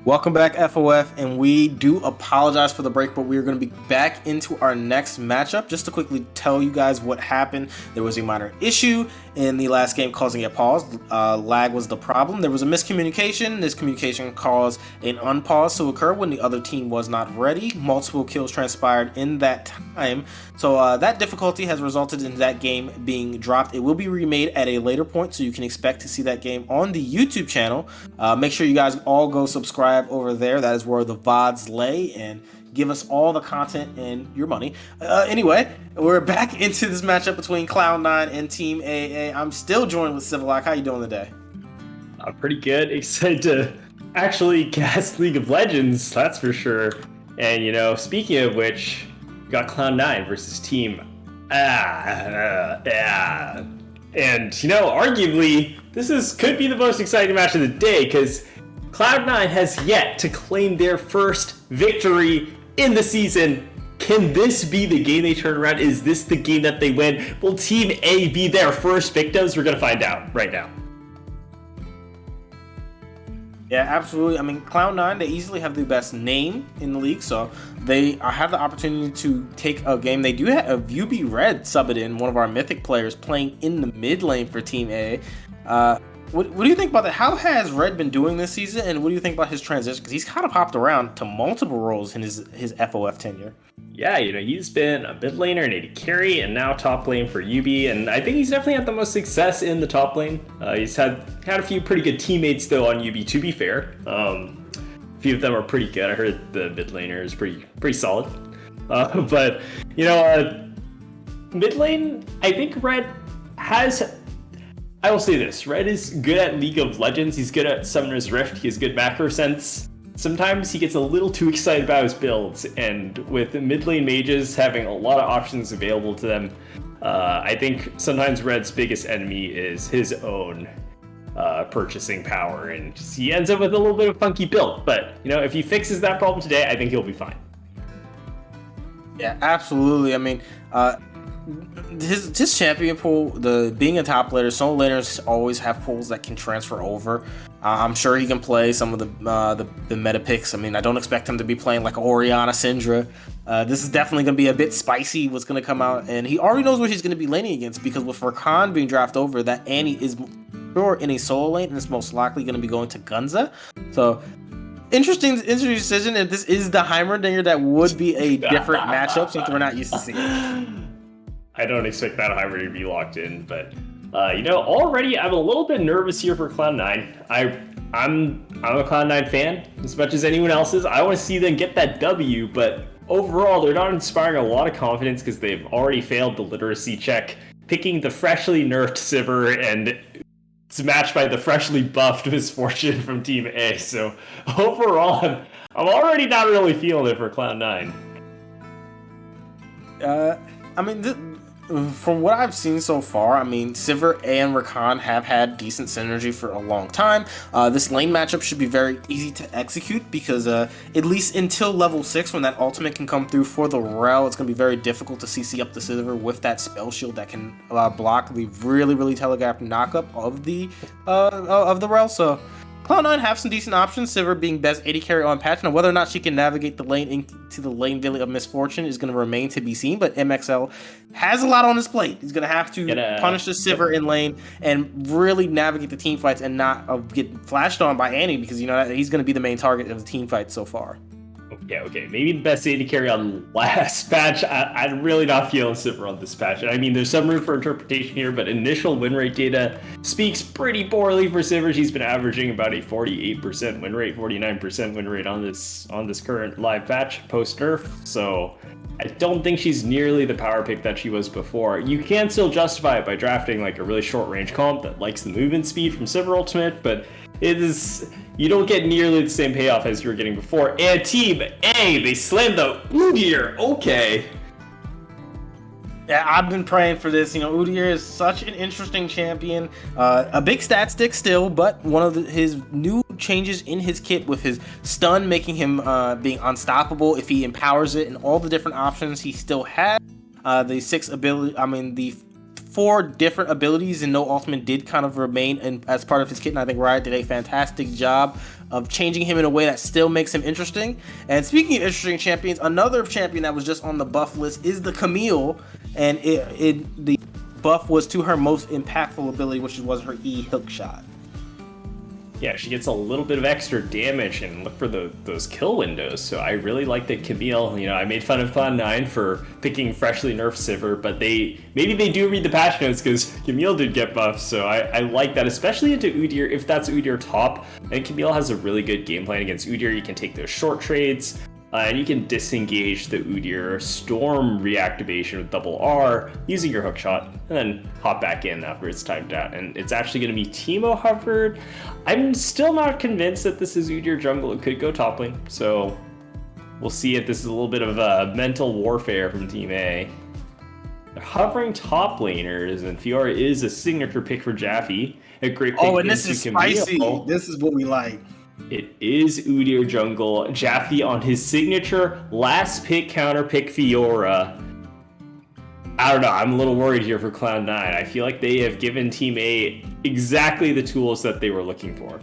Welcome back, FOF, and we do apologize for the break, but we are going to be back into our next matchup. Just to quickly tell you guys what happened, there was a minor issue in the last game causing a pause. Lag was the problem. There was a miscommunication. This communication caused an unpause to occur when the other team was not ready. Multiple kills transpired in that time, so that difficulty has resulted in that game being dropped. It will be remade at a later point, so you can expect to see that game on the YouTube channel. Make sure you guys all go subscribe over there. That is where the VODs lay, and give us all the content and your money. Anyway, we're back into this matchup between Cloud9 and Team AAA. I'm still joined with Civilock. How you doing today? Pretty good. Excited to actually cast League of Legends, that's for sure. And, you know, speaking of which, we got Cloud9 versus Team And, you know, arguably, could be the most exciting match of the day, because Cloud9 has yet to claim their first victory in the season. Can this be the game they turn around? Is this the game that they win? Will Team A be their first victims? We're going to find out right now. Yeah, absolutely. I mean, Cloud9, they easily have the best name in the league, so they have the opportunity to take a game. They do have a WB Red subbed in, one of our mythic players, playing in the mid lane for Team A. What do you think about that? How has Red been doing this season, and what do you think about his transition? Because he's kind of hopped around to multiple roles in his FOF tenure. Yeah, you know, he's been a mid laner and AD carry, and now top lane for UB, and I think he's definitely had the most success in the top lane. He's had a few pretty good teammates, though, on UB, to be fair. A few of them are pretty good. I heard the mid laner is pretty solid. But, you know, mid lane, I think Red has... I will say this, Red is good at League of Legends. He's good at Summoner's Rift. He has good macro sense. Sometimes he gets a little too excited about his builds, and with mid lane mages having a lot of options available to them, I think sometimes Red's biggest enemy is his own purchasing power, and he ends up with a little bit of a funky build. But, you know, if he fixes that problem today, I think he'll be fine. Yeah, absolutely. I mean, his champion pool, being a top laner, solo laners always have pools that can transfer over. I'm sure he can play some of the meta picks. I mean, I don't expect him to be playing like Orianna, Syndra. This is definitely going to be a bit spicy what's going to come out, and he already knows what he's going to be laning against, because with Rakan being drafted over, that Annie is sure in a solo lane, and it's most likely going to be going to Gunza. So interesting decision. If this is the Heimerdinger, that would be a different matchup, something we're not used to seeing. I don't expect that Heimerdinger to be locked in, but you know, already I'm a little bit nervous here for Cloud9. I'm a Cloud9 fan as much as anyone else is. I want to see them get that W, but overall they're not inspiring a lot of confidence because they've already failed the literacy check, picking the freshly nerfed Sivir, and it's matched by the freshly buffed Misfortune from Team A. So overall, I'm already not really feeling it for Cloud9. I mean, from what I've seen so far, I mean, Sivir and Rakan have had decent synergy for a long time. This lane matchup should be very easy to execute, because at least until level 6, when that ultimate can come through for the Rel, it's going to be very difficult to CC up the Sivir with that spell shield that can block the really telegraphed knockup of the Rel. So Cloud9 have some decent options, Sivir being best AD carry on patch. Now, whether or not she can navigate the lane into the lane Valley of Misfortune is going to remain to be seen, but MXL has a lot on his plate. He's going to have to punish the Sivir in lane and really navigate the team fights and not get flashed on by Annie, because, you know, he's going to be the main target of the team fight so far. Okay. Maybe the best AD carry on last patch. I'm really not feeling Sivir on this patch. I mean, there's some room for interpretation here, but initial win rate data speaks pretty poorly for Sivir. She's been averaging about a 48% win rate, 49% win rate on this current live patch post nerf. So I don't think she's nearly the power pick that she was before. You can still justify it by drafting like a really short range comp that likes the movement speed from Sivir Ultimate, but you don't get nearly the same payoff as you were getting before. And Team A, they slammed the Udyr. Okay. Yeah, I've been praying for this. You know, Udyr is such an interesting champion. A big stat stick still, but one of his new changes in his kit with his stun making him being unstoppable if he empowers it, and all the different options he still has. The 4 different abilities, and no ultimate did kind of remain as part of his kit, and I think Riot did a fantastic job of changing him in a way that still makes him interesting. And speaking of interesting champions, another champion that was just on the buff list is the Camille, and the buff was to her most impactful ability, which was her E hook shot. Yeah, she gets a little bit of extra damage, and look for those kill windows. So I really like that Camille. You know, I made fun of Cloud9 for picking freshly nerfed Sivir, but maybe they do read the patch notes, because Camille did get buffed. So I like that, especially into Udyr, if that's Udyr top. And Camille has a really good game plan against Udyr. You can take those short trades. And you can disengage the Udyr Storm reactivation with double R using your hookshot, and then hop back in after it's timed out. And it's actually going to be Teemo hovered. I'm still not convinced that this is Udyr jungle. It could go top lane, so we'll see if this is a little bit of a mental warfare from Team A. They're hovering top laners, and Fiora is a signature pick for Jaffe. A great pick. Oh, and this is spicy. This is what we like. It is Udyr jungle. Jaffe on his signature last pick counter pick Fiora. I don't know. I'm a little worried here for Cloud9. I feel like they have given Team A exactly the tools that they were looking for.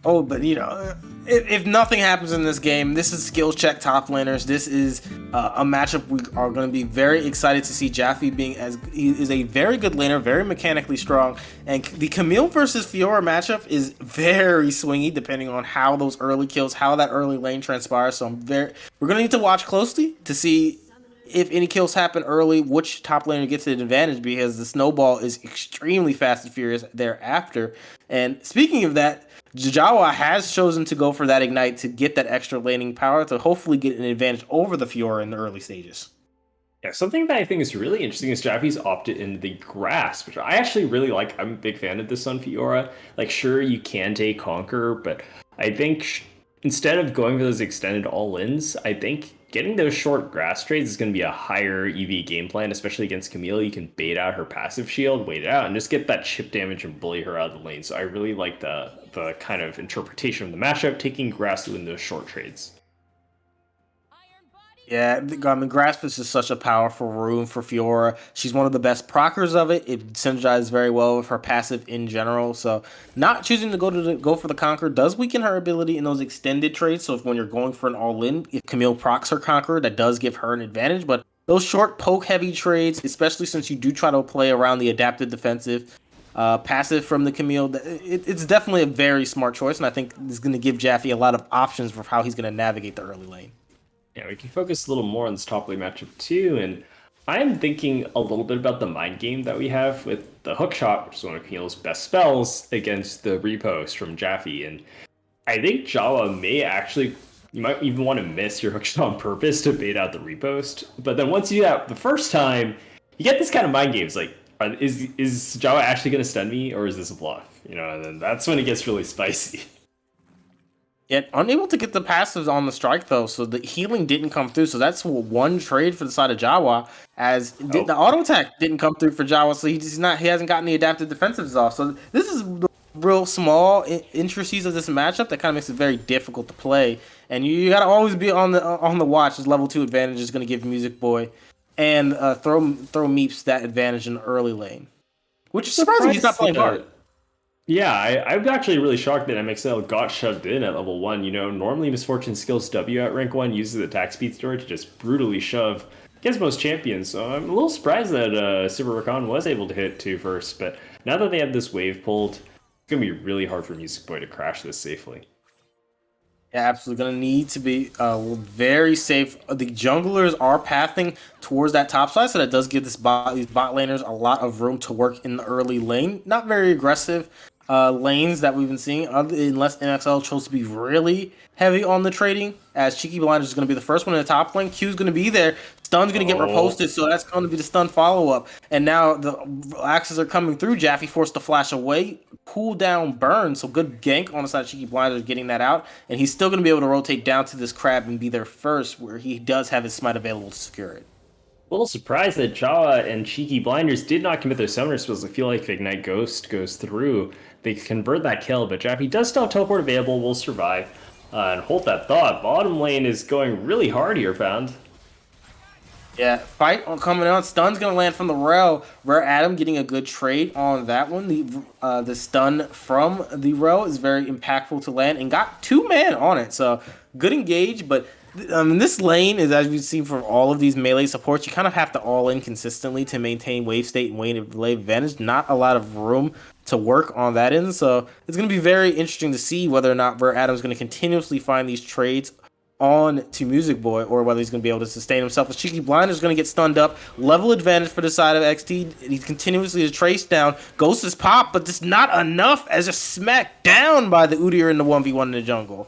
Oh, but you know, if nothing happens in this game, this is skills check top laners. This is a matchup we are going to be very excited to see. Jaffe being he is a very good laner, very mechanically strong, and the Camille versus Fiora matchup is very swingy depending on how those early kills, how that early lane transpires. So we're going to need to watch closely to see if any kills happen early, which top laner gets an advantage, because the snowball is extremely fast and furious thereafter. And speaking of that, Jawa has chosen to go for that ignite to get that extra laning power to hopefully get an advantage over the Fiora in the early stages. Yeah, something that I think is really interesting is Jaffe's opted into the Grasp, which I actually really like. I'm a big fan of this on Fiora. Like, sure, you can take Conquer, but I think instead of going for those extended all-ins, I think getting those short grass trades is going to be a higher EV game plan, especially against Camille. You can bait out her passive shield, wait it out, and just get that chip damage and bully her out of the lane. So I really like the kind of interpretation of the matchup, taking grass in those short trades. Yeah, I mean, Grasp is just such a powerful rune for Fiora. She's one of the best proccers of it. It synergizes very well with her passive in general. So not choosing to go for the Conquer does weaken her ability in those extended trades. So when you're going for an all-in, if Camille procs her Conquer, that does give her an advantage. But those short poke-heavy trades, especially since you do try to play around the adaptive defensive passive from the Camille, it's definitely a very smart choice. And I think it's going to give Jaffe a lot of options for how he's going to navigate the early lane. Yeah, we can focus a little more on this top lane matchup too, and I'm thinking a little bit about the mind game that we have with the hookshot, which is one of Camille's best spells, against the repost from Jaffe. And I think Jawa may actually, you might even want to miss your hookshot on purpose to bait out the repost. But then once you do that the first time, you get this kind of mind games like, is Jawa actually going to stun me, or is this a bluff? You know, and then that's when it gets really spicy. Yet unable to get the passives on the strike though, so the healing didn't come through. So that's one trade for the side of Jawa, as the auto attack didn't come through for Jawa, so he hasn't gotten the adaptive defensives off. So this is the real small intricacies of this matchup that kind of makes it very difficult to play. And you got to always be on the watch. As level 2 advantage is going to give Music Boy and throw Meeps that advantage in the early lane, which is surprising. He's not playing hard. Yeah, I'm actually really shocked that MXL got shoved in at level 1. You know, normally Misfortune skills W at rank 1 uses attack speed storage to just brutally shove against most champions. So I'm a little surprised that Super Rakan was able to hit 2 first. But now that they have this wave pulled, it's going to be really hard for Music Boy to crash this safely. Yeah, absolutely. Going to need to be very safe. The junglers are pathing towards that top side, so that does give these bot laners a lot of room to work in the early lane. Not very aggressive lanes that we've been seeing, unless NXL chose to be really heavy on the trading, as Cheeky Blinders is going to be the first one in the top lane. Q's going to be there. Stun's going to get reposted, so that's going to be the stun follow-up. And now the axes are coming through. Jaffe forced to flash away. Cooldown burn, so good gank on the side of Cheeky Blinders getting that out. And he's still going to be able to rotate down to this crab and be there first, where he does have his smite available to secure it. A little surprised that Jawa and Cheeky Blinders did not commit their summoner spells. I feel like if Ignite Ghost goes through, they convert that kill, but Jaffe does still have teleport available, will survive. And hold that thought, bottom lane is going really hard here, Found. Yeah, fight on coming on. Stun's gonna land from the rail. Rare Adam getting a good trade on that one. The stun from the rail is very impactful to land and got 2 man on it. So good engage, but this lane is, as we've seen from all of these melee supports, you kind of have to all in consistently to maintain wave state and wave advantage. Not a lot of room to work on that end. So it's gonna be very interesting to see whether or not Rare Adam's gonna continuously find these trades on to Music Boy, or whether he's going to be able to sustain himself. With Cheeky Blinder's going to get stunned up. Level advantage for the side of XT. He's continuously trace down. Ghost is pop, but just not enough, as just smacked down by the Udyr in the 1v1 in the jungle.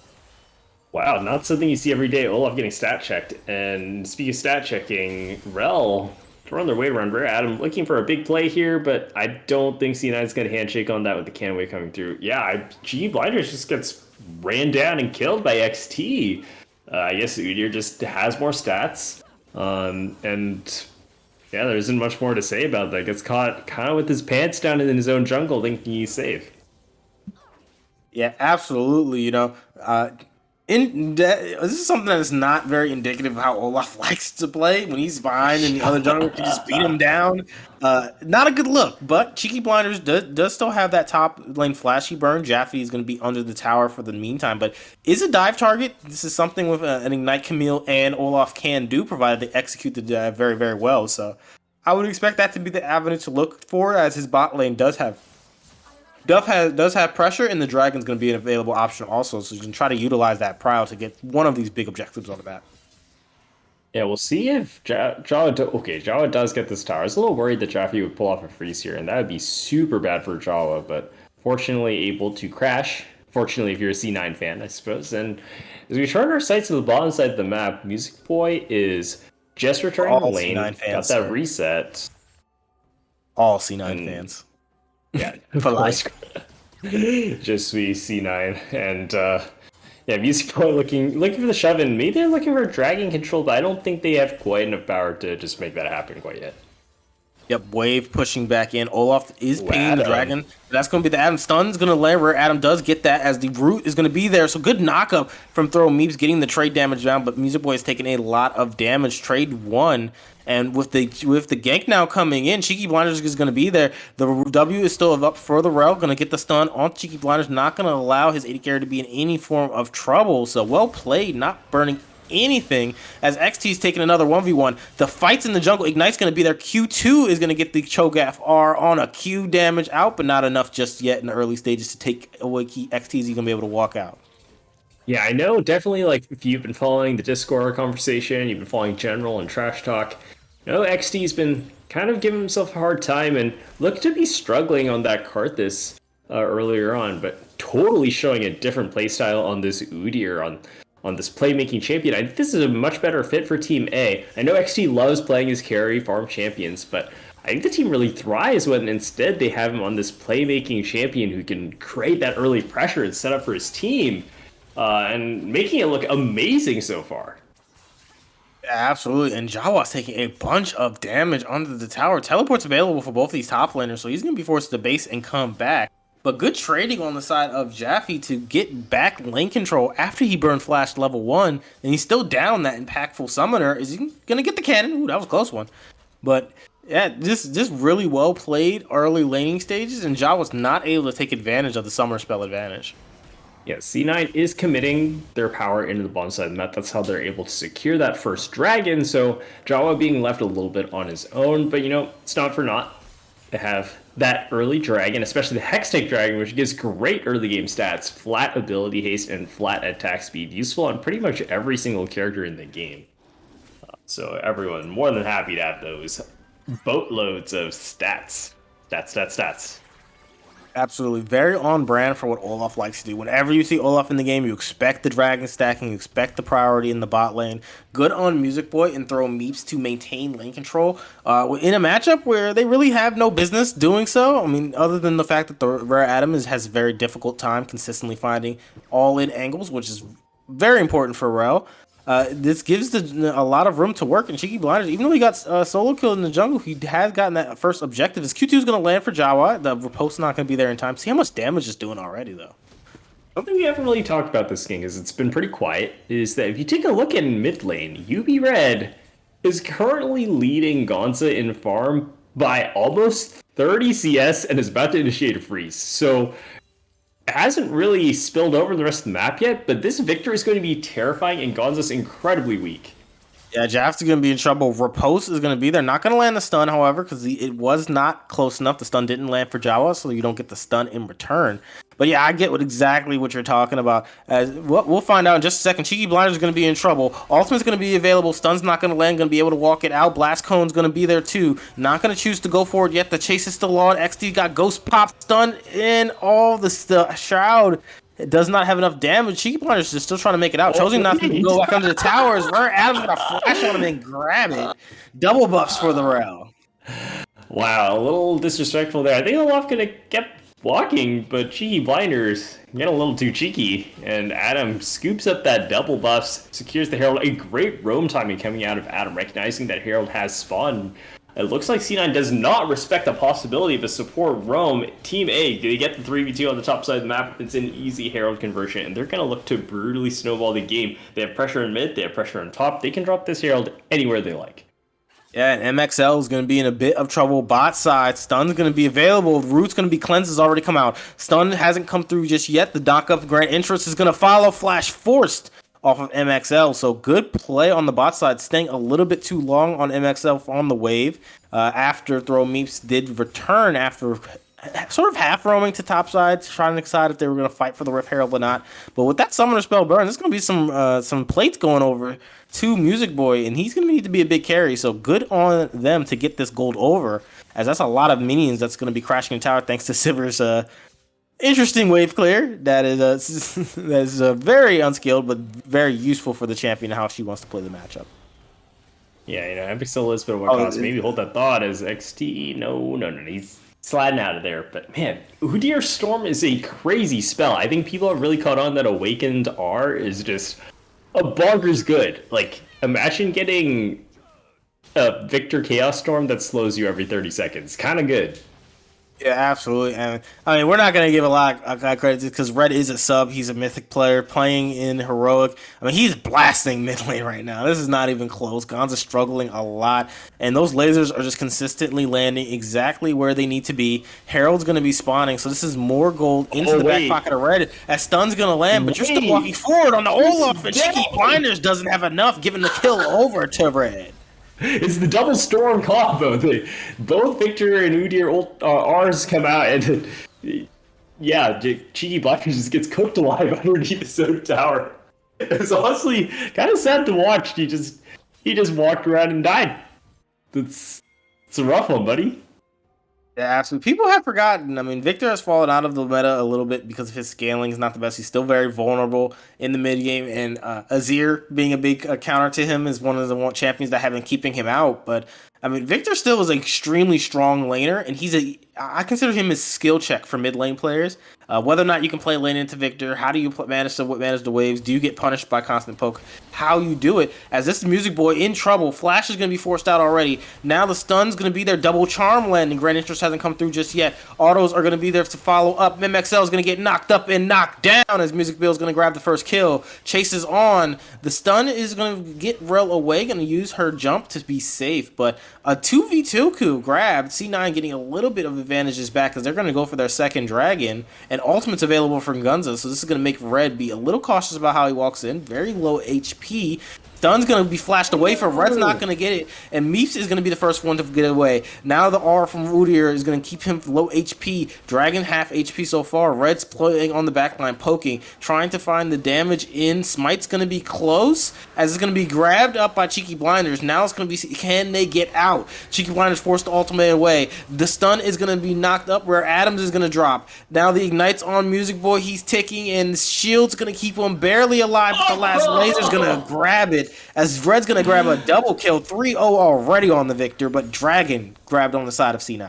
Wow, not something you see every day. Olaf getting stat checked. And speaking of stat checking, Rel throwing their weight around Rare Adam, looking for a big play here, but I don't think C9's going to handshake on that with the cannon wave coming through. Yeah, G Blinders just gets ran down and killed by XT. I guess Udyr just has more stats, and yeah, there isn't much more to say about that. Gets caught kind of with his pants down in his own jungle, thinking he's safe. Yeah, absolutely. This is something that is not very indicative of how Olaf likes to play. When he's behind and the other jungler can just beat him down, not a good look. But Cheeky Blinders does still have that top lane flashy burn. Jaffe is going to be under the tower for the meantime, but is a dive target. This is something with an Ignite Camille and Olaf can do, provided they execute the dive very, very well. So I would expect that to be the avenue to look for, as his bot lane does have pressure, and the Dragon's going to be an available option also, so you can try to utilize that prio to get one of these big objectives on the map. Yeah, we'll see if Jawa does get this tower. I was a little worried that Jaffe would pull off a freeze here, and that would be super bad for Jawa, but fortunately able to crash. Fortunately, if you're a C9 fan, I suppose. And as we turn our sights to the bottom side of the map, Music Boy is just returning the lane, C9 fans, got that reset. All C9 fans. Yeah, for life. Just we C9 and yeah, Music Boy looking for the shove in. Maybe they're looking for dragon control, but I don't think they have quite enough power to just make that happen quite yet. Yep, wave pushing back in. Olaf is pinging the dragon. That's going to be the Adam stun's going to land where Adam does get that, as the root is going to be there. So good knockup from Throw Meeps getting the trade damage down, but Music Boy is taking a lot of damage. Trade 1. And with the gank now coming in, Cheeky Blinders is going to be there. The W is still up for the rail. Going to get the stun on Cheeky Blinders. Not going to allow his AD carry to be in any form of trouble. So well played, not burning anything, as XT is taking another 1v1. The fight's in the jungle. Ignite's going to be there. Q2 is going to get the Cho'Gath R on a Q damage out, but not enough just yet in the early stages to take away XT. Is he going to be able to walk out? Yeah, I know. Definitely, like, if you've been following the Discord conversation, you've been following general and trash talk, XT's been kind of giving himself a hard time and looked to be struggling on that Karthus earlier on, but totally showing a different playstyle on this Udyr, on this playmaking champion. I think this is a much better fit for Team A. I know XT loves playing his carry farm champions, but I think the team really thrives when instead they have him on this playmaking champion who can create that early pressure and set up for his team, and making it look amazing so far. Absolutely, and Jawa's taking a bunch of damage onto the tower. Teleport's available for both these top laners, so he's going to be forced to base and come back. But good trading on the side of Jaffe to get back lane control after he burned Flash level 1, and he's still down that impactful summoner. Is he going to get the cannon? Ooh, that was a close one. But yeah, just really well played early laning stages, and Jawa's not able to take advantage of the summoner spell advantage. Yeah, C9 is committing their power into the bottom side of the map. That's how they're able to secure that first dragon. So Jawa being left a little bit on his own, but it's not for naught to have that early dragon, especially the Hextech dragon, which gives great early game stats, flat ability haste, and flat attack speed, useful on pretty much every single character in the game. So everyone more than happy to have those boatloads of stats. Stats. Absolutely. Very on brand for what Olaf likes to do. Whenever you see Olaf in the game, you expect the dragon stacking, you expect the priority in the bot lane. Good on Music Boy and Throw Meeps to maintain lane control in a matchup where they really have no business doing so. I mean, other than the fact that the Rare Adam has a very difficult time consistently finding all-in angles, which is very important for Rel. This gives a lot of room to work, and Cheeky Blinders, even though he got solo killed in the jungle, he has gotten that first objective. His Q2 is going to land for Jawa. The riposte's not going to be there in time. See how much damage it's doing already, though. Something we haven't really talked about this game, is it's been pretty quiet, is that if you take a look in mid lane, UB Red is currently leading Gonza in farm by almost 30 CS and is about to initiate a freeze. So it hasn't really spilled over the rest of the map yet, but this Victor is going to be terrifying and Gonza's incredibly weak. Yeah, Jaft's going to be in trouble. Repose is going to be there. Not going to land the stun, however, because it was not close enough. The stun didn't land for Jawa, so you don't get the stun in return. But yeah, I get exactly what you're talking about. As we'll find out in just a second. Cheeky Blinder is going to be in trouble. Ultimate's going to be available. Stun's not going to land. Going to be able to walk it out. Blast Cone's going to be there too. Not going to choose to go for it yet. The chase is still on. XD got Ghost Pop, stun in all the Shroud. It does not have enough damage. Cheeky Blinder's just still trying to make it out. Choosing not to go back under the towers. Where Adam's going to flash on him and grab it. Double buffs for the Rel. Wow, a little disrespectful there. I think Olaf could have kept walking, but Cheeky Blinders get a little too cheeky, and Adam scoops up that double buffs, secures the Herald. A great roam timing coming out of Adam, recognizing that Herald has spawned. It looks like C9 does not respect the possibility of a support roam. Team A, they get the 3v2 on the top side of the map. It's an easy Herald conversion, and they're going to look to brutally snowball the game. They have pressure in mid, they have pressure on top. They can drop this Herald anywhere they like. Yeah, and MXL is going to be in a bit of trouble. Bot side, Stun's going to be available. Root's going to be cleansed, has already come out. Stun hasn't come through just yet. The knock up Grand Entrance is going to follow. Flash forced off of MXL. So good play on the bot side, staying a little bit too long on MXL on the wave. After Throw Meeps did return after sort of half roaming to top side, trying to decide if they were going to fight for the Rift Herald or not. But with that Summoner spell burn, there's going to be some plates going over to Music Boy, and he's going to need to be a big carry. So good on them to get this gold over, as that's a lot of minions that's going to be crashing in tower thanks to Sivir's interesting wave clear. That is very unskilled, but very useful for the champion and how she wants to play the matchup. Yeah, you know, Epic still is, but what cost? Maybe hold that thought as XT. No, he's sliding out of there. But man, Udyr Storm is a crazy spell. I think people have really caught on that Awakened R is just a bonkers good. Like, imagine getting a Victor Chaos Storm that slows you every 30 seconds. Kind of good. Yeah, absolutely. And I mean, we're not going to give a lot of credit because Red is a sub. He's a mythic player playing in Heroic. I mean, he's blasting mid lane right now. This is not even close. Gonza's struggling a lot. And those lasers are just consistently landing exactly where they need to be. Herald's going to be spawning. So this is more gold into the back pocket of Red. As Stun's going to land, but you're still walking forward on the Olaf. And Cheeky Blinders doesn't have enough, giving the kill over to Red. It's the double storm combo. Both Victor and Udyr R's come out, and yeah, Cheeky Blinders just gets cooked alive underneath the Soda Tower. It's honestly kind of sad to watch. He just walked around and died. It's a rough one, buddy. Yeah, absolutely. People have forgotten. I mean, Victor has fallen out of the meta a little bit because of his scaling is not the best. He's still very vulnerable in the mid game, and Azir being a big counter to him is one of the champions that have been keeping him out. But I mean, Victor still is an extremely strong laner, and I consider him a skill check for mid lane players. Whether or not you can play lane into Victor, how do you manage the waves? Do you get punished by constant poke? How you do it? As this Music Boy in trouble, Flash is going to be forced out already. Now the stun's going to be there. Double charm landing. Grand Interest hasn't come through just yet. Autos are going to be there to follow up. MXL is going to get knocked up and knocked down as Music Bill is going to grab the first kill. Chase is on. The stun is going to get Rel away. Going to use her jump to be safe, but a 2v2 coup grabbed. C9 getting a little bit of advantages back because they're going to go for their second dragon. And Ultimate's available from Gunza, so this is going to make Red be a little cautious about how he walks in. Very low HP. Stun's going to be flashed away from Red's not going to get it, and Meeps is going to be the first one to get away. Now the R from Udyr is going to keep him low HP. Dragon half HP so far. Red's playing on the backline, poking, trying to find the damage in. Smite's going to be close, as it's going to be grabbed up by Cheeky Blinders. Now it's going to be, can they get out? Cheeky Blinders forced to ultimate away. The stun is going to be knocked up where Adams is going to drop. Now the Ignite's on Music Boy. He's ticking, and Shield's going to keep him barely alive, but the last laser's going to grab it. As Red's going to grab a double kill, 3-0 already on the Victor, but Dragon grabbed on the side of C9.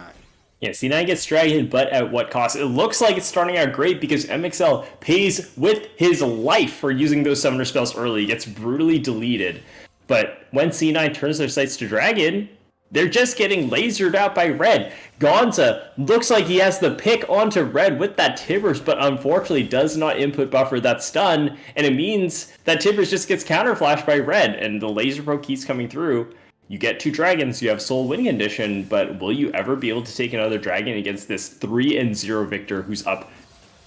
Yeah, C9 gets Dragon, but at what cost? It looks like it's starting out great because MXL pays with his life for using those summoner spells early. He gets brutally deleted. But when C9 turns their sights to Dragon, they're just getting lasered out by Red. Gonza looks like he has the pick onto Red with that Tibbers, but unfortunately does not input buffer that stun, and it means that Tibbers just gets counterflashed by Red, and the laser pro keeps coming through. you get 2 dragons, you have soul win condition, but will you ever be able to take another dragon against this 3-0 Victor who's up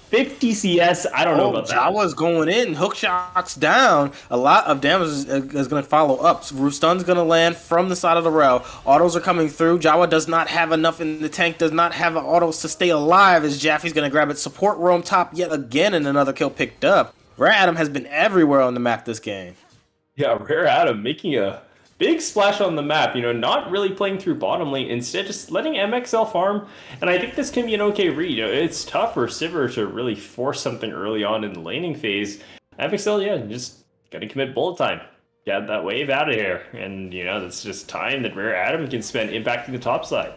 50 CS? I don't know Oh, about that. Jawa's going in. Hook shots down. A lot of damage is going to follow up. Stun's going to land from the side of the rail. Autos are coming through. Jawa does not have enough in the tank, does not have autos to stay alive as Jaffe's going to grab it. Support roam top yet again, and another kill picked up. Rare Adam has been everywhere on the map this game. Yeah, Rare Adam making a big splash on the map, not really playing through bottom lane, instead just letting MXL farm, and I think this can be an okay read. It's tough for Sivir to really force something early on in the laning phase. MXL, yeah, just gotta commit bullet time. Get that wave out of here, and that's just time that Rare Adam can spend impacting the top side.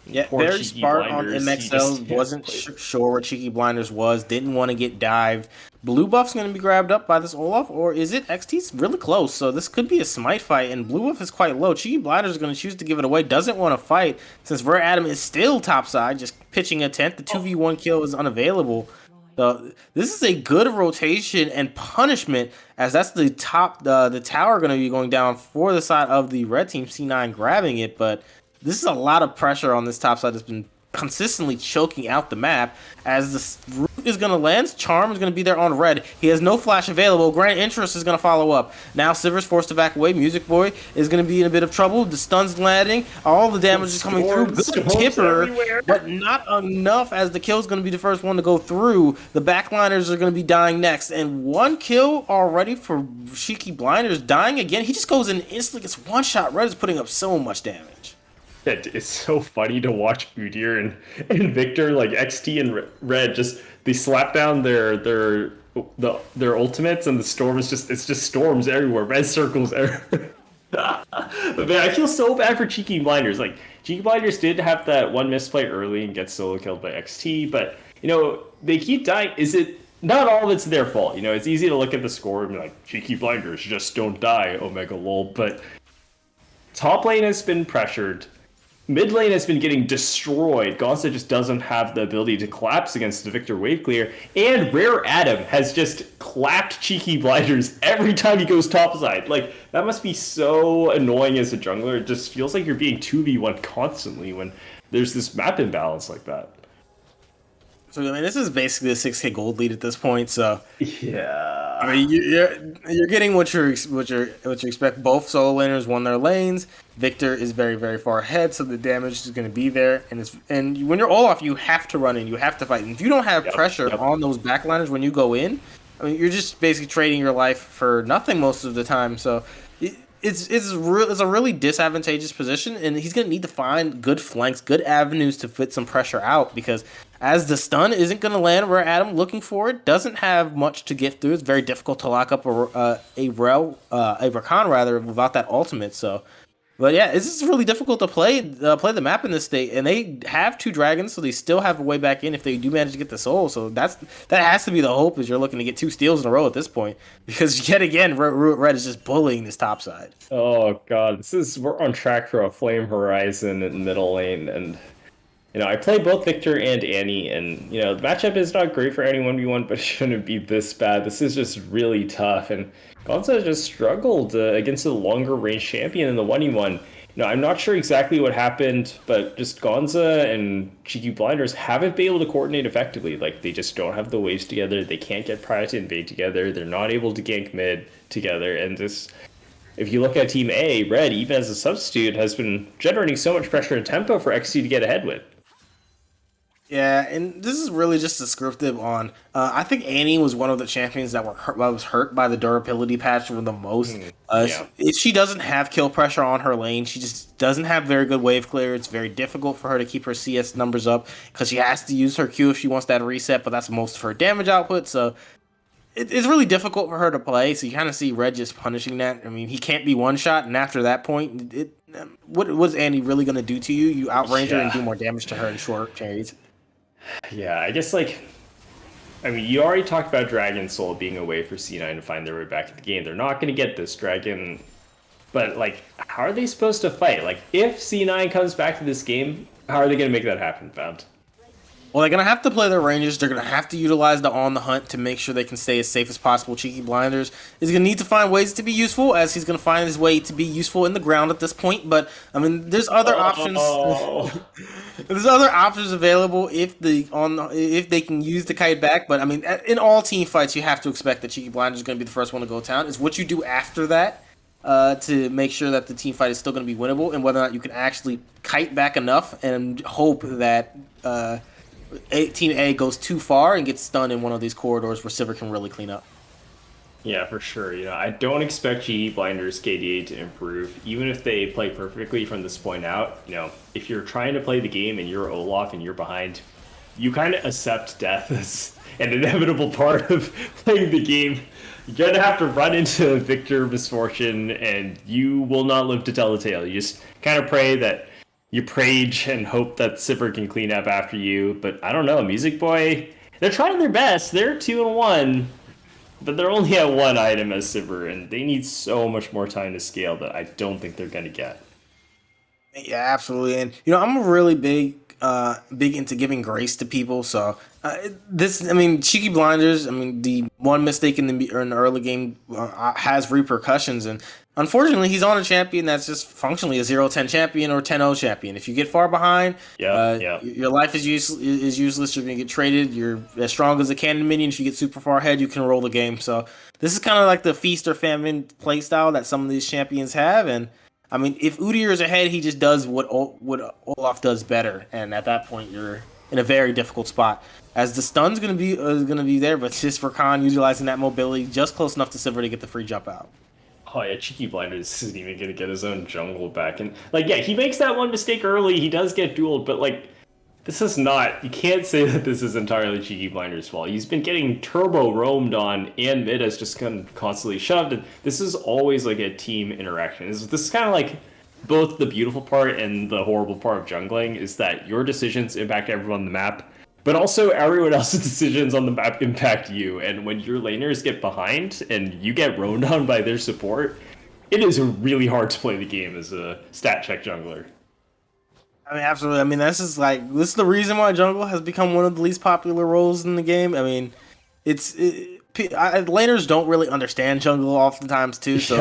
Yeah, Poor very Cheeky smart on Blinders, MXL. Wasn't sure where Cheeky Blinders was. Didn't want to get dived. Blue buff's going to be grabbed up by this Olaf, or is it? XT's really close, so this could be a smite fight, and Blue buff is quite low. Cheeky Blinders is going to choose to give it away. Doesn't want to fight, since Rare Adam is still topside, just pitching a tent. The 2v1 kill is unavailable. So this is a good rotation and punishment, as that's the tower going to be going down for the side of the red team. C9 grabbing it, but this is a lot of pressure on this top side that's been consistently choking out the map. As the root is going to land, Charm is going to be there on red. He has no flash available. Grand Interest is going to follow up. Now Sivir's forced to back away. Music Boy is going to be in a bit of trouble. The stun's landing. All the damage is coming through. Good tipper, but not enough, as the kill is going to be the first one to go through. The backliners are going to be dying next. And 1 kill already for Cheeky Blinders, dying again. He just goes in instantly, gets one shot. Red is putting up so much damage. It's so funny to watch Udyr and Victor, like XT and Red, just they slap down their ultimates, and the storm is just storms everywhere, red circles everywhere. But man, I feel so bad for Cheeky Blinders. Like, Cheeky Blinders did have that one misplay early and get solo killed by XT, but they keep dying. Is it not all of it's their fault? It's easy to look at the score and be like, Cheeky Blinders just don't die, Omega lol, but top lane has been pressured. Mid lane has been getting destroyed. Gonza just doesn't have the ability to collapse against the Victor wave clear. And Rare Adam has just clapped Cheeky Blinders every time he goes topside. Like, that must be so annoying as a jungler. It just feels like you're being 2v1 constantly when there's this map imbalance like that. So I mean, this is basically a 6K gold lead at this point. So yeah, I mean, you're getting what you expect. Both solo laners won their lanes. Victor is very, very far ahead, so the damage is going to be there. And when you're Olaf, you have to run in, you have to fight. And if you don't have pressure on those backliners when you go in, I mean, you're just basically trading your life for nothing most of the time. So it's a really disadvantageous position, and he's going to need to find good flanks, good avenues to fit some pressure out, because as the stun isn't going to land where Adam looking for it, doesn't have much to get through. It's very difficult to lock up a Rakan rather without that ultimate. So, but yeah, this is really difficult to play the map in this state, and they have 2 dragons, so they still have a way back in if they do manage to get the soul. So that has to be the hope, is you're looking to get 2 steals in a row at this point, because yet again Red is just bullying this top side. Oh god, we're on track for a Flame Horizon in middle lane, and I play both Victor and Annie, and the matchup is not great for any 1v1, but it shouldn't be this bad. This is just really tough, and Gonza just struggled against a longer range champion in the 1v1. I'm not sure exactly what happened, but just Gonza and Cheeky Blinders haven't been able to coordinate effectively. Like, they just don't have the waves together. They can't get Pride to invade together. They're not able to gank mid together, and this. If you look at Team A, Red, even as a substitute, has been generating so much pressure and tempo for XT to get ahead with. Yeah, and this is really just descriptive on. I think Annie was one of the champions that was hurt by the durability patch the most. She doesn't have kill pressure on her lane. She just doesn't have very good wave clear. It's very difficult for her to keep her CS numbers up, because she has to use her Q if she wants that reset, but that's most of her damage output. So it's really difficult for her to play. So you kind of see Red just punishing that. I mean, he can't be one shot, and after that point, what was Annie really going to do to you? You outrange her and do more damage to her in short trades. Yeah, I guess, you already talked about Dragon Soul being a way for C9 to find their way back in the game. They're not going to get this Dragon, but, how are they supposed to fight? If C9 comes back to this game, how are they going to make that happen, Found? Well, they're gonna have to play their ranges. They're gonna have to utilize the on the hunt to make sure they can stay as safe as possible. Cheeky Blinders is gonna need to find ways to be useful, as he's gonna find his way to be useful in the ground at this point. But I mean, there's other options. Oh, There's other options available if they can use the kite back. But I mean, in all team fights, you have to expect that Cheeky Blinders is gonna be the first one to go down. It's what you do after that to make sure that the team fight is still gonna be winnable, and whether or not you can actually kite back enough and hope that. Team A goes too far and gets stunned in one of these corridors where Silver can really clean up. yeah, for sure. I don't expect GE Blinders KDA to improve, even if they play perfectly from this point out. If you're trying to play the game and you're Olaf and you're behind, you kind of accept death as an inevitable part of playing the game. You're gonna have to run into victor misfortune, and you will not live to tell the tale. You just kind of pray that you prage and hope that Sivir can clean up after you. But I don't know, Music Boy, they're trying their best. They're 2-1, but they're only at one item as Sivir, and they need so much more time to scale that I don't think they're going to get. Yeah, absolutely. And I'm really big into giving grace to people. So Cheeky Blinders. I mean, the one mistake in the early game has repercussions, and unfortunately, he's on a champion that's just functionally a 0-10 champion or 10-0 champion. If you get far behind, your life is useless. You're gonna get traded. You're as strong as a cannon minion. If you get super far ahead, you can roll the game. So this is kind of like the feast or famine playstyle that some of these champions have, and I mean, if Udyr is ahead, he just does what Olaf does better, and at that point, you're in a very difficult spot. As the stun's gonna be there, but just for Khan utilizing that mobility just close enough to Silver to get the free jump out. Oh yeah, Cheeky Blinders isn't even gonna get his own jungle back, and he makes that one mistake early. He does get dueled, but this is not. You can't say that this is entirely Cheeky Blinders' fault. He's been getting turbo roamed on, and mid has just kind of constantly shoved. And this is always a team interaction. This is kind of both the beautiful part and the horrible part of jungling is that your decisions impact everyone on the map, but also everyone else's decisions on the map impact you. And when your laners get behind and you get roamed on by their support, it is really hard to play the game as a stat check jungler. I mean, absolutely. I mean, this is the reason why jungle has become one of the least popular roles in the game. I mean, laners don't really understand jungle oftentimes too, so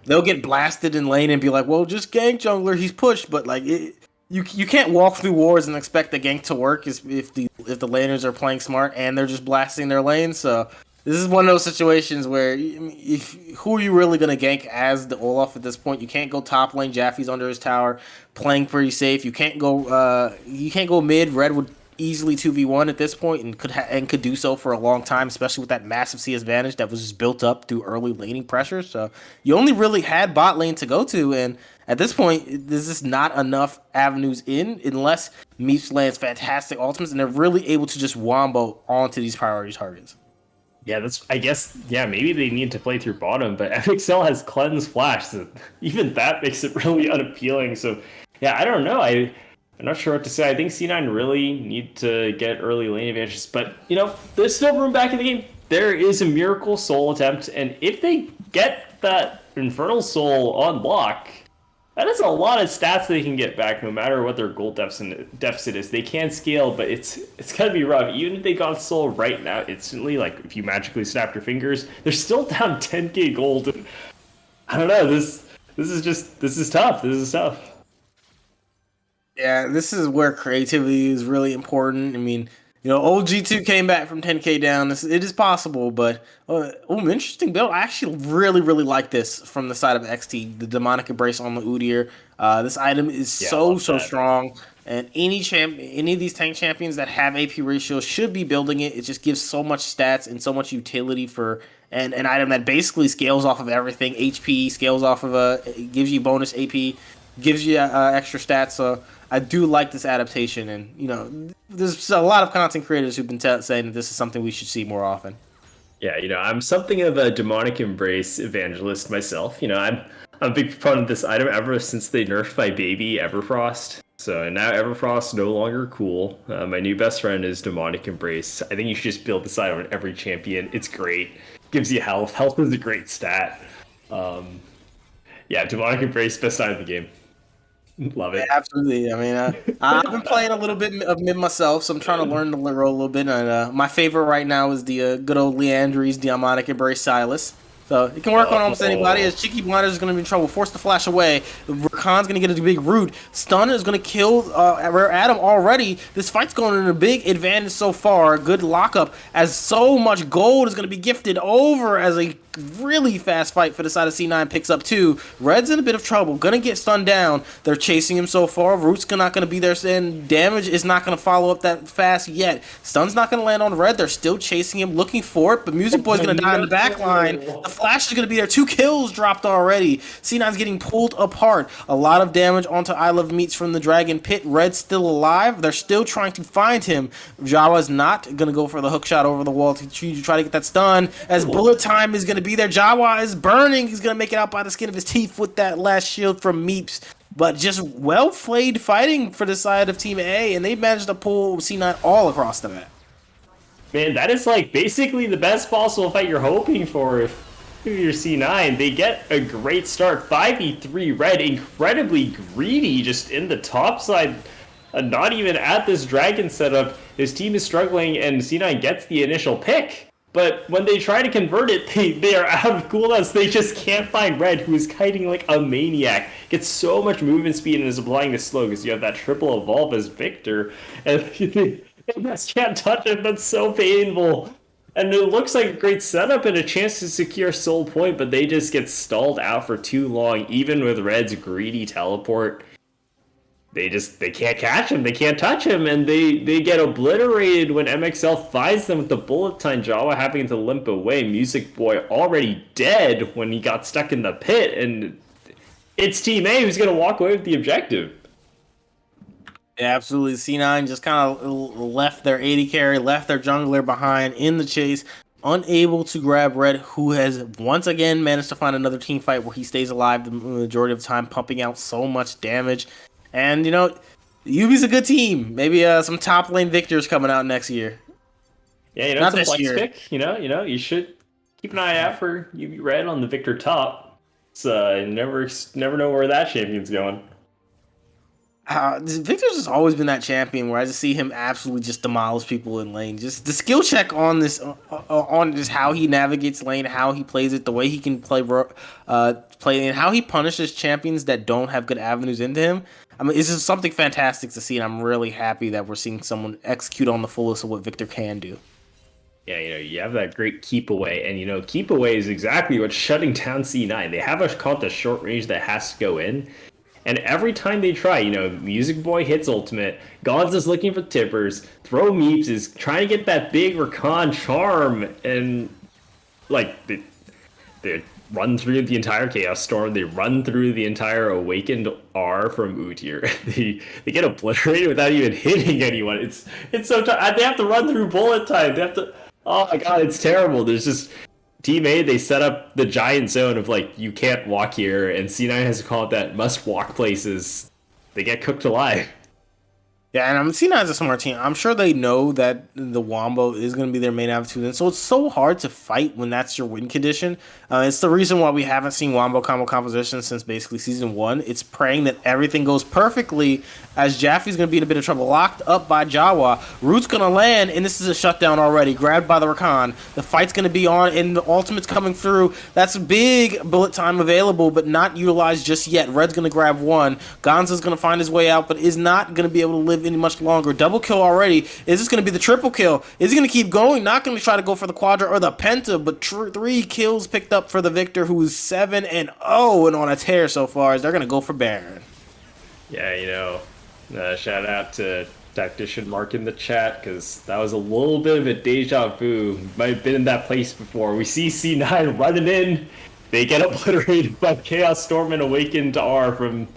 they'll get blasted in lane and be like, "Well, just gank jungler, he's pushed." But you can't walk through wars and expect the gank to work if the laners are playing smart and they're just blasting their lane. So this is one of those situations where who are you really going to gank as the Olaf at this point? You can't go top lane. Jaffe's under his tower, playing pretty safe. You can't go mid. Red would easily 2v1 at this point and could do so for a long time, especially with that massive CS advantage that was just built up through early laning pressure. So you only really had bot lane to go to, and at this point, there's just not enough avenues in unless Meeps lands fantastic ultimates, and they're really able to just wombo onto these priority targets. Yeah, maybe they need to play through bottom, but FXL has Cleanse Flash, so even that makes it really unappealing. So, yeah, I don't know. I'm not sure what to say. I think C9 really need to get early lane advantages, but, there's still room back in the game. There is a Miracle Soul attempt, and if they get that Infernal Soul on lock, that is a lot of stats they can get back no matter what their gold deficit is. They can scale, but it's going to be rough. Even if they got Soul right now instantly, if you magically snap your fingers, they're still down 10k gold. And I don't know, this is tough. This is tough. Yeah, this is where creativity is really important. I mean, OG2 came back from 10k down. It is possible, but interesting build. I actually really, really like this from the side of XT, the Demonic Embrace on the Udyr. This item is so strong, and any of these tank champions that have AP ratio should be building it. It just gives so much stats and so much utility for an item that basically scales off of everything. HP scales off of it gives you bonus AP, gives you extra stats. So I do like this adaptation, and there's a lot of content creators who've been saying that this is something we should see more often. Yeah, I'm something of a Demonic Embrace evangelist myself. I'm a big proponent of this item ever since they nerfed my baby Everfrost. So now Everfrost no longer cool. My new best friend is Demonic Embrace. I think you should just build this item on every champion. It's great. Gives you health. Health is a great stat. Demonic Embrace, best item in the game. Love Yeah, it. absolutely. I mean, I've been playing a little bit of mid myself, so I'm trying to learn the role a little bit. And my favorite right now is the good old Leandry's Diamonic Embrace Silas. So it can work on almost anybody. As Oh, Cheeky Blinders is going to be in trouble, forced to flash away. Rakan's going to get a big root. Stun is going to kill Rare Adam already. This fight's going in a big advantage so far. Good lockup, as so much gold is going to be gifted over as a really fast fight for the side of C9 picks up two. Red's in a bit of trouble, gonna get stunned down. They're chasing him so far. Root's not gonna be there, and damage is not gonna follow up that fast yet. Stun's not gonna land on Red. They're still chasing him, looking for it, but Music Boy's gonna die in the back line. The no. flash is gonna be there. 2 kills dropped already. C9's getting pulled apart. A lot of damage onto I Love Meats from the Dragon Pit. Red's still alive. They're still trying to find him. Jawa's not gonna go for the hook shot over the wall to try to get that stun, as bullet time is gonna be there. Jawa is burning. He's going to make it out by the skin of his teeth with that last shield from Meeps. But just well played fighting for the side of Team A, and they managed to pull C9 all across the map. Man, that is like basically the best possible fight you're hoping for if you're C9. They get a great start. 5v3 Red, incredibly greedy just in the top side. Not even at this dragon setup. His team is struggling and C9 gets the initial pick. But when they try to convert it, they are out of cooldowns. They just can't find Red, who is kiting like a maniac. Gets so much movement speed and is applying this slow because you have that triple evolve as Victor. And they just can't touch him. That's so painful. And it looks like a great setup and a chance to secure Soul Point, but they just get stalled out for too long, even with Red's greedy teleport. They can't catch him, they can't touch him, and they get obliterated when MXL finds them with the bullet time. Jawa having to limp away, Music Boy already dead when he got stuck in the pit, and it's Team A who's gonna walk away with the objective. Yeah, absolutely. C9 just kind of left their 80 carry, left their jungler behind in the chase, unable to grab Red, who has once again managed to find another team fight where he stays alive the majority of the time, pumping out so much damage. And, Yubi's a good team. Maybe some top lane victors coming out next year. Yeah, Not it's a this flex year. pick. You should keep an eye out for UB Red on the Victor top. It's you never know where that champion's going. Victor's just always been that champion where I just see him absolutely just demolish people in lane. Just the skill check on this, on just how he navigates lane, how he plays it, the way he can play, and how he punishes champions that don't have good avenues into him. I mean, it's just something fantastic to see, and I'm really happy that we're seeing someone execute on the fullest of what Victor can do. Yeah, you have that great keep away, and keep away is exactly what's shutting down C9. They have called the short range that has to go in. And every time they try, Music Boy hits ultimate, Gonz is looking for tippers, Throw Meeps is trying to get that big Rakan charm, and like they run through the entire Chaos Storm, they run through the entire Awakened R from Utyr. They get obliterated without even hitting anyone. It's so tough. They have to run through bullet time. They have to. Oh my god, it's terrible. There's just Team A, they set up the giant zone of like, you can't walk here, and C9 has to call it that must walk places. They get cooked alive. Yeah, and C9 is a smart team. I'm sure they know that the Wombo is going to be their main attitude, and so it's so hard to fight when that's your win condition. It's the reason why we haven't seen Wombo combo composition since basically season 1. It's praying that everything goes perfectly, as Jaffe's going to be in a bit of trouble. Locked up by Jawa. Root's going to land, and this is a shutdown already. Grabbed by the Rakan. The fight's going to be on, and the ultimate's coming through. That's a big bullet time available, but not utilized just yet. Red's going to grab one. Gonza's going to find his way out, but is not going to be able to live any much longer. Double kill already. Is this going to be the triple kill? Is he going to keep going? Not going to try to go for the quadra or the penta, but 3 kills picked up for the Victor, who's 7-0 and on a tear so far, as they're going to go for Baron. Yeah, shout out to Tactician Mark in the chat, because that was a little bit of a deja vu. Might have been in that place before. We see C9 running in. They get obliterated by Chaos Storm and Awakened R from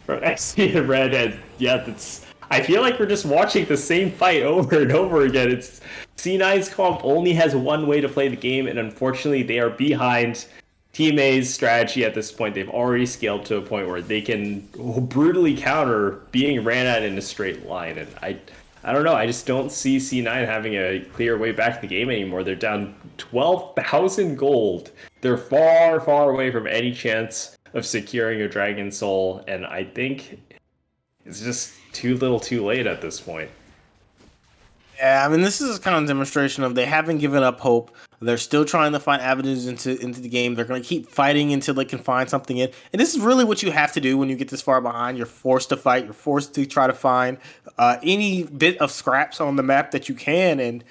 XP and Red, and yeah, I feel like we're just watching the same fight over and over again. It's C9's comp only has one way to play the game, and unfortunately they are behind Team A's strategy at this point. They've already scaled to a point where they can brutally counter being ran at in a straight line, and I don't know. I just don't see C9 having a clear way back to the game anymore. They're down 12,000 gold. They're far, far away from any chance of securing a Dragon Soul, and I think it's just too little too late at this point. Yeah, I mean, this is kind of a demonstration of they haven't given up hope. They're still trying to find avenues into the game. They're going to keep fighting until they can find something in. And this is really what you have to do when you get this far behind. You're forced to fight. You're forced to try to find any bit of scraps on the map that you can.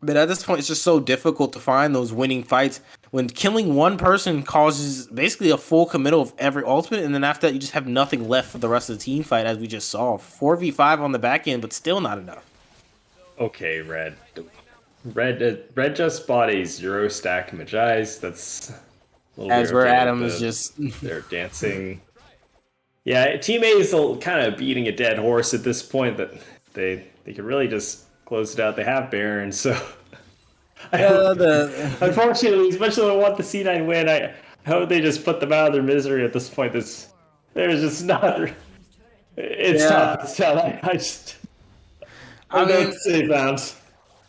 But at this point, it's just so difficult to find those winning fights when killing one person causes basically a full committal of every ultimate, and then after that, you just have nothing left for the rest of the team fight, as we just saw. 4v5 on the back end, but still not enough. Okay, Red just bought a 0-stack Magi's. That's a little As weird. where Adam is just They're dancing. Yeah, Team A is kind of beating a dead horse at this point. That they could really just close it out. They have Baron, so unfortunately, as much as I want the C9 win, I hope they just put them out of their misery at this point. There's just not. It's tough. It's tough. I mean, say that.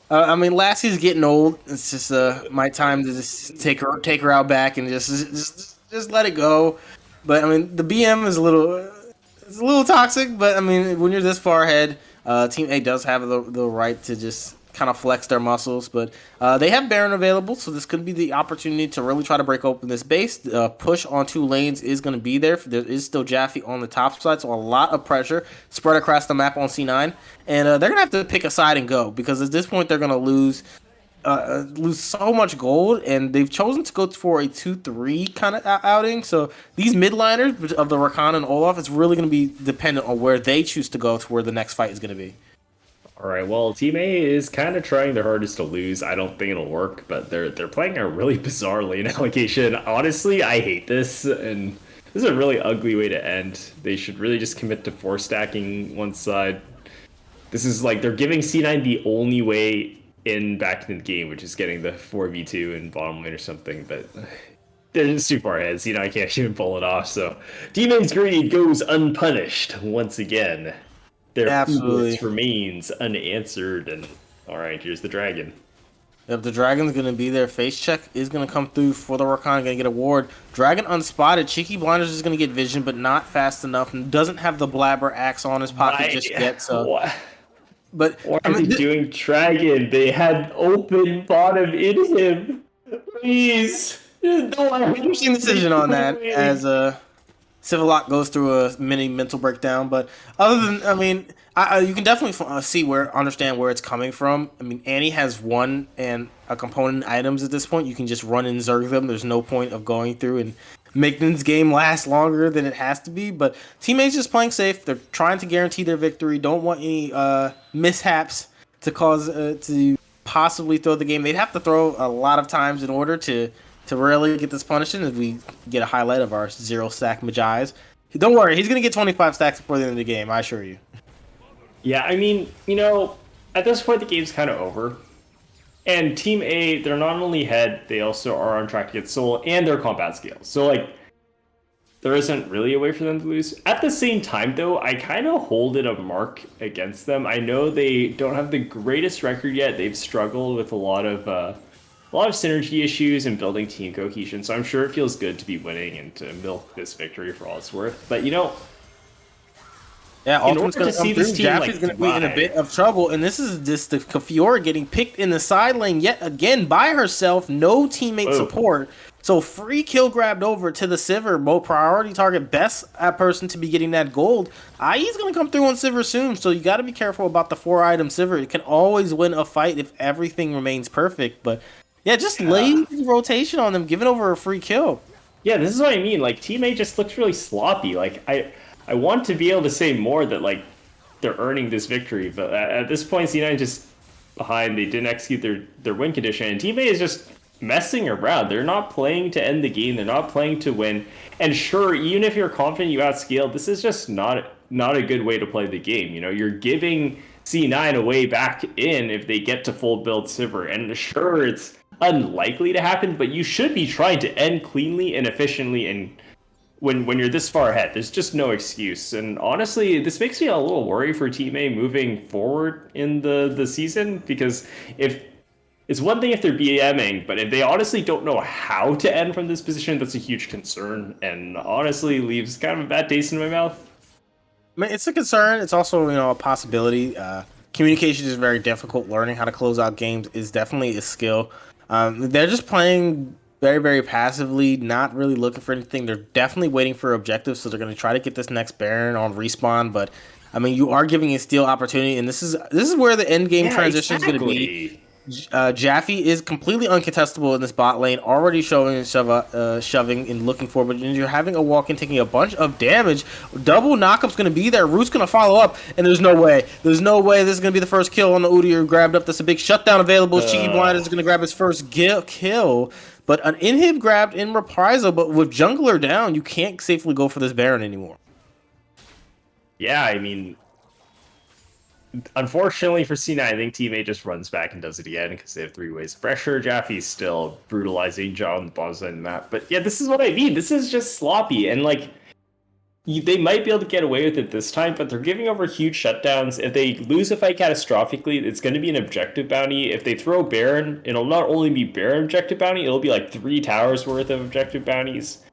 I mean, Lassie's getting old. It's just my time to just take her out back and just let it go. But I mean, the BM is a little toxic. But I mean, when you're this far ahead, Team A does have the right to just kind of flex their muscles. But they have Baron available, so this could be the opportunity to really try to break open this base. Push on 2 lanes is going to be there. There is still Jaffe on the top side, so a lot of pressure spread across the map on C9. And they're going to have to pick a side and go, because at this point they're going to lose so much gold, and they've chosen to go for a 2-3 kind of outing. So these midliners of the Rakan and Olaf, it's really going to be dependent on where they choose to go to where the next fight is going to be. All right, well, Team A is kind of trying their hardest to lose. I don't think it'll work, but they're playing a really bizarre lane allocation. Honestly, I hate this, and this is a really ugly way to end. They should really just commit to 4-stacking one side. This is like they're giving C9 the only way in back in the game, which is getting the 4v2 in bottom lane or something, but they're just too far ahead. C9 can't even pull it off, so Team A's greed goes unpunished once again. Their food remains unanswered, and all right, here's the dragon. Yep, the dragon's going to be there. Face check is going to come through for the Rakan, going to get a ward. Dragon unspotted. Cheeky Blinders is going to get vision, but not fast enough, and doesn't have the Blabber axe on his pocket just yet. So, but why are they doing dragon? They had open bottom in him. Please, interesting decision on that as Civillock goes through a mini mental breakdown. But other than, I mean, you can definitely understand where it's coming from. I mean, Annie has one and a component items at this point. You can just run and zerg them. There's no point of going through and making this game last longer than it has to be. But teammates just playing safe. They're trying to guarantee their victory. Don't want any mishaps to cause to possibly throw the game. They'd have to throw a lot of times in order to really get this punishment. As we get a highlight of our 0-stack Magi's. Don't worry, he's going to get 25 stacks before the end of the game, I assure you. Yeah, I mean, at this point the game's kind of over. And Team A, they're not only ahead, they also are on track to get soul and their combat scale. So, there isn't really a way for them to lose. At the same time, though, I kind of hold it a mark against them. I know they don't have the greatest record yet. They've struggled with a lot of synergy issues and building team cohesion. So I'm sure it feels good to be winning and to milk this victory for all it's worth. But yeah, Ultimate's going to come through. Jaffe's going to be in a bit of trouble, and this is just the Fiora getting picked in the side lane yet again by herself. No teammate support. So free kill grabbed over to the Sivir, priority target, best person to be getting that gold. IE's going to come through on Sivir soon, so you got to be careful about the 4-item Sivir. It can always win a fight if everything remains perfect, but yeah, just lazy rotation on them, giving over a free kill. Yeah, this is what I mean. Team A just looks really sloppy. I want to be able to say more that they're earning this victory, but at this point, C9 just behind. They didn't execute their win condition, and Team A is just messing around. They're not playing to end the game. They're not playing to win. And sure, even if you're confident you outscaled, this is just not a good way to play the game. You're giving C9 away back in if they get to full build Sivir, and sure, it's unlikely to happen, but you should be trying to end cleanly and efficiently, and when you're this far ahead, there's just no excuse. And honestly, this makes me a little worried for Team A moving forward in the season, because if it's one thing if they're BMing, but if they honestly don't know how to end from this position, that's a huge concern, and honestly leaves kind of a bad taste in my mouth. I mean, it's a concern. It's also, a possibility. Communication is very difficult. Learning how to close out games is definitely a skill. They're just playing very, very passively, not really looking for anything. They're definitely waiting for objectives, so they're going to try to get this next Baron on respawn. But I mean, you are giving a steal opportunity, and this is where the end game Yeah, transition is going to be. exactly. Jaffe is completely uncontestable in this bot lane, already shoving and looking for, but you're having a walk in, taking a bunch of damage. Double knockup's going to be there. Root's going to follow up, and there's no way. There's no way this is going to be the first kill on the Udyr grabbed up. That's a big shutdown available. Cheeky Blind is going to grab his first kill, but an inhib grabbed in reprisal, but with jungler down, you can't safely go for this Baron anymore. Yeah, I mean, unfortunately for C9, I think Team A just runs back and does it again because they have 3 ways of pressure. Jaffe's still brutalizing John on the bottom side of the map. But yeah, this is what I mean. This is just sloppy. And like, they might be able to get away with it this time, but they're giving over huge shutdowns. If they lose a fight catastrophically, it's going to be an objective bounty. If they throw Baron, it'll not only be Baron objective bounty, it'll be like 3 towers worth of objective bounties.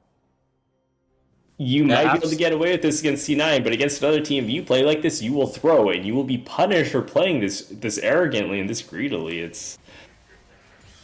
You might be able to get away with this against C9, but against another team, if you play like this, you will throw and you will be punished for playing this arrogantly and this greedily. It's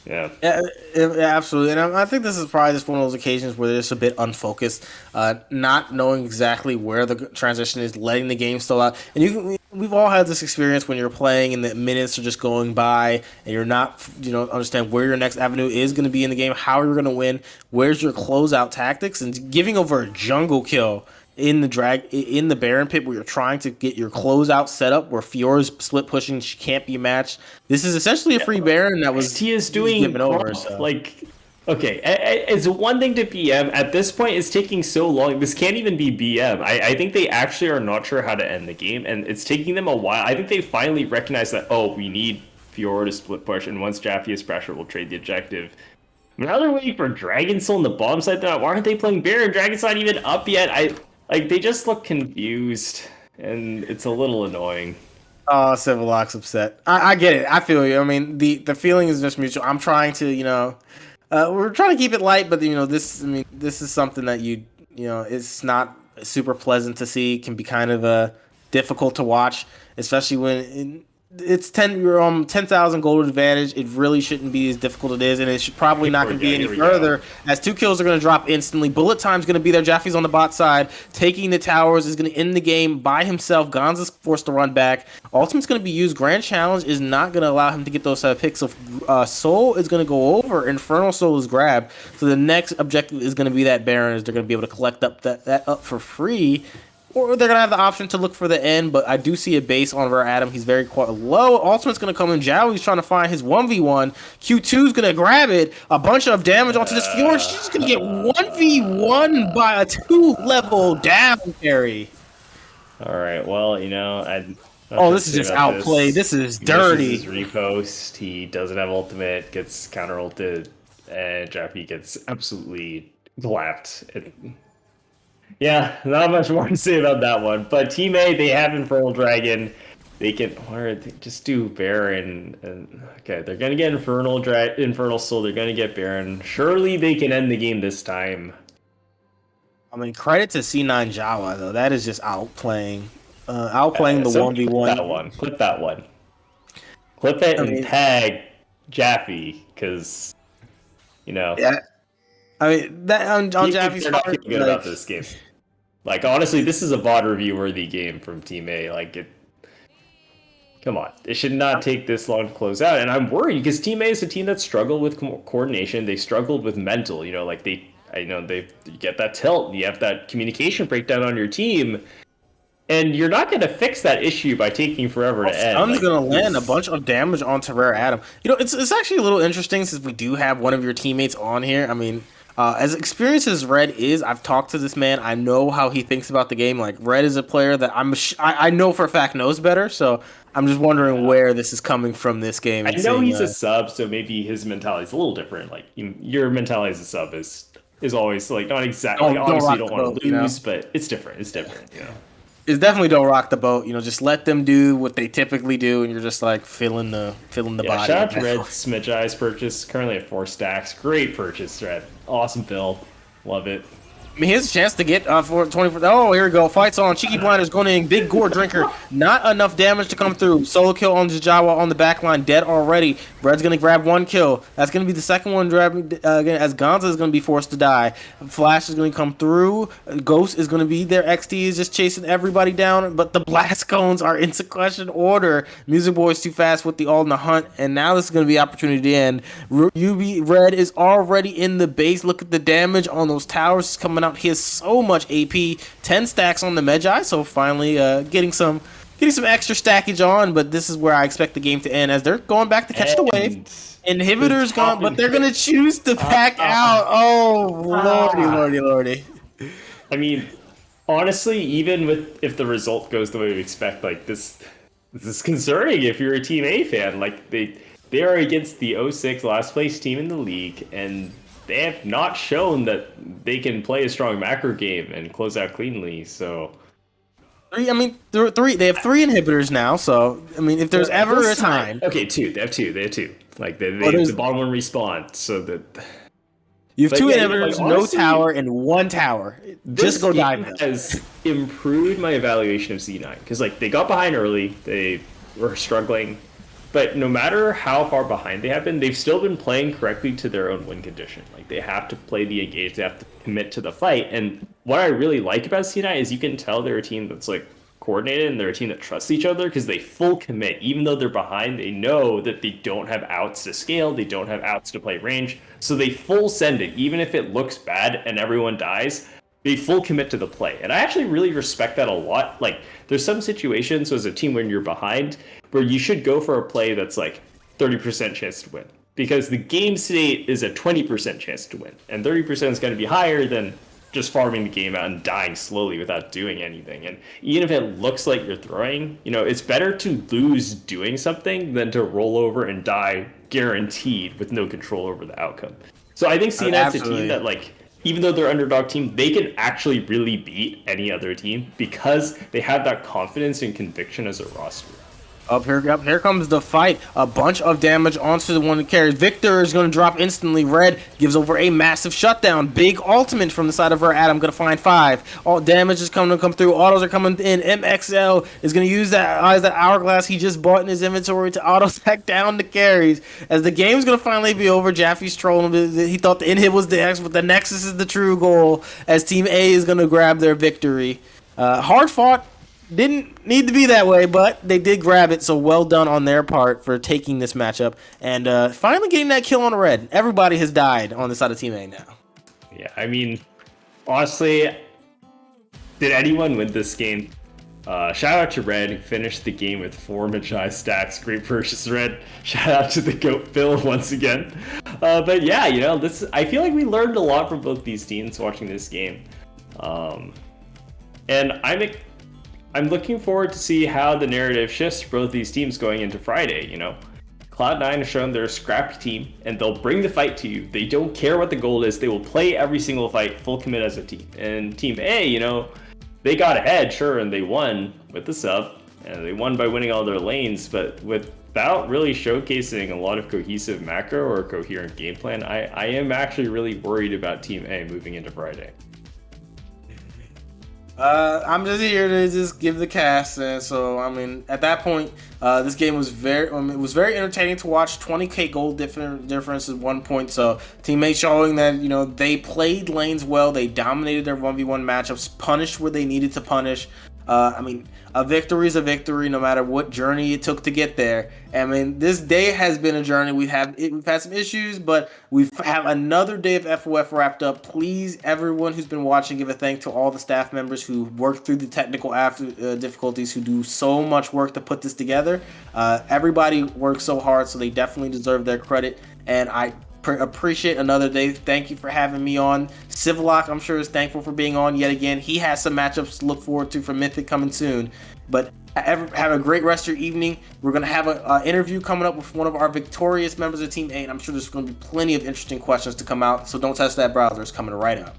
yeah, absolutely. And I think this is probably just one of those occasions where they're just a bit unfocused, not knowing exactly where the transition is, letting the game still out. And we've all had this experience when you're playing and the minutes are just going by and you're not, understand where your next avenue is going to be in the game, how you're going to win, where's your closeout tactics, and giving over a jungle kill in the Baron pit where you're trying to get your closeout set up where Fiora's split pushing, she can't be matched. This is essentially a free Baron that was he is doing given over. So. Like, okay, it's one thing to BM. At this point, it's taking so long. This can't even be BM. I think they actually are not sure how to end the game, and it's taking them a while. I think they finally recognize that, we need Fiora to split push, and once Jaffe is pressure, we'll trade the objective. Now they're waiting for Dragon Soul on the bottom side. Why aren't they playing Baron? Dragon's not even up yet. They just look confused, and it's a little annoying. Oh, Civillock's upset. I get it. I feel you. I mean, the feeling is just mutual. I'm trying to, we're trying to keep it light, but this is something that it's not super pleasant to see. It can be kind of difficult to watch, especially when it's 10,000 gold advantage. It really shouldn't be as difficult as it is, and it should probably not going to be any further, as 2 kills are going to drop instantly. Bullet time's going to be there. Jaffe's on the bot side, taking the towers, is going to end the game by himself. Gonza's forced to run back. Ultimate's going to be used. Grand Challenge is not going to allow him to get those picks. So Soul is going to go over. Infernal Soul is grabbed. So the next objective is going to be that Baron, is they're going to be able to collect up that up for free. Or they're going to have the option to look for the end, but I do see a base on Rare Adam. He's very low. Ultimate's going to come in. Zhao, he's trying to find his 1v1. Q2's going to grab it. A bunch of damage onto this Fiora. She's going to get 1v1 by a 2-level down carry. All right, well, this is just outplayed. This is dirty. This is repost. He doesn't have ultimate, gets counter-ulted, and Jaffe gets absolutely clapped. Yeah, not much more to say about that one. But Team A, they have Infernal Dragon. They can just do Baron. Okay, they're gonna get Infernal Soul. They're gonna get Baron. Surely they can end the game this time. I mean, credit to C9 Jawa though. That is just outplaying the 1v1. Clip that one. Clip it and tag Jaffe, because Yeah. I mean, that on Jaffe's part, not good about this game. Like, honestly, this is a VOD review worthy game from Team A. Come on, it should not take this long to close out. And I'm worried because Team A is a team that struggled with coordination. They struggled with mental. You get that tilt. You have that communication breakdown on your team. And you're not going to fix that issue by taking forever to end. Stun's going to land a bunch of damage onto Rare Adam. It's actually a little interesting since we do have one of your teammates on here. I mean, as experienced as Red is, I've talked to this man. I know how he thinks about the game. Like, Red is a player that I know for a fact knows better. So I'm just wondering where this is coming from this game. I know he's a sub, so maybe his mentality is a little different. Like, your mentality as a sub is always like not exactly. Obviously, you don't want to lose, but it's different. It's different. It's definitely don't rock the boat. Just let them do what they typically do, and you're just like filling the body. Shout out to Red Smidgey's purchase, currently at 4 stacks. Great purchase, Red. Awesome build. Love it. I mean, here's a chance to get for 24. Oh, here we go. Fights on. Cheeky Blinders going in. Big Gore Drinker. Not enough damage to come through. Solo kill on Jajawa on the back line. Dead already. Bread's going to grab one kill. That's going to be the second one grabbing as Gonza is going to be forced to die. Flash is going to come through. Ghost is going to be there. XT is just chasing everybody down. But the blast cones are in sequential order. Music Boy's too fast with the all in the hunt. And now this is going to be opportunity to end. UB Red is already in the base. Look at the damage on those towers. It's coming out. He has so much AP, 10 stacks on the Magi, so finally getting some extra stackage on, but this is where I expect the game to end as they're going back to catch the wave. Inhibitor's gone, but they're going to choose to pack out. Oh, lordy. I mean, honestly, even if the result goes the way we expect, like this is concerning if you're a Team A fan. Like they are against the 06 last place team in the league, and they have not shown that they can play a strong macro game and close out cleanly. So, I mean, they have 3 inhibitors now. So, I mean, if there's ever a time, okay, 2. They have 2. Like they the bottom one respawn, so that you have 2 inhibitors, like, honestly, no tower, and 1 tower. Just go dive. Has improved my evaluation of C9 because like they got behind early, they were struggling. But no matter how far behind they have been, they've still been playing correctly to their own win condition. Like, they have to play the engage, they have to commit to the fight. And what I really like about C9 is you can tell they're a team that's, like, coordinated and they're a team that trusts each other because they full commit. Even though they're behind, they know that they don't have outs to scale, they don't have outs to play range. So they full send it, even if it looks bad and everyone dies. They full commit to the play. And I actually really respect that a lot. Like, there's some situations as a team when you're behind where you should go for a play that's like 30% chance to win. Because the game state is a 20% chance to win. And 30% is going to be higher than just farming the game out and dying slowly without doing anything. And even if it looks like you're throwing, you know, it's better to lose doing something than to roll over and die guaranteed with no control over the outcome. So I think CNET's a team that, like, even though they're underdog team, they can actually really beat any other team because they have that confidence and conviction as a roster. Up here comes the fight. A bunch of damage onto the one that carries. Victor is going to drop instantly. Red gives over a massive shutdown. Big ultimate from the side of her. Adam going to find 5. All damage is coming to come through. Autos are coming in. MXL is going to use that hourglass he just bought in his inventory to auto stack down the carries. As the game's going to finally be over, Jaffe's trolling. He thought the inhib was the X, but the Nexus is the true goal. As Team A is going to grab their victory. Hard fought. Didn't need to be that way, but they did grab it, so well done on their part for taking this matchup and finally getting that kill on Red. Everybody has died on the side of Team A now. Yeah, I mean, honestly, did anyone win this game? Shout out to Red, who finished the game with 4 Magi stacks. Great purchase, Red. Shout out to the GOAT Bill once again. But yeah, you know, I feel like we learned a lot from both these teams watching this game. And I'm looking forward to see how the narrative shifts for both these teams going into Friday, you know. Cloud9 has shown they're a scrappy team, and they'll bring the fight to you. They don't care what the goal is. They will play every single fight, full commit as a team. And Team A, you know, they got ahead, sure, and they won with the sub. And they won by winning all their lanes, but without really showcasing a lot of cohesive macro or coherent game plan, I am actually really worried about Team A moving into Friday. I'm just here to just give the cast, and so I mean, at that point, this game was very entertaining to watch. 20k gold difference at one point, so teammates showing that, you know, they played lanes well, they dominated their 1v1 matchups, punished where they needed to punish. I mean, a victory is a victory, no matter what journey it took to get there. I mean, this day has been a journey. We've had some issues, but we have another day of FOF wrapped up. Please, everyone who's been watching, give a thank to all the staff members who worked through the technical difficulties, who do so much work to put this together. Everybody works so hard, so they definitely deserve their credit, and I appreciate another day. Thank you for having me on. Civilock, I'm sure, is thankful for being on yet again. He has some matchups to look forward to for Mythic coming soon. But have a great rest of your evening. We're going to have an interview coming up with one of our victorious members of Team A, and I'm sure there's going to be plenty of interesting questions to come out. So don't touch that browser. It's coming right up.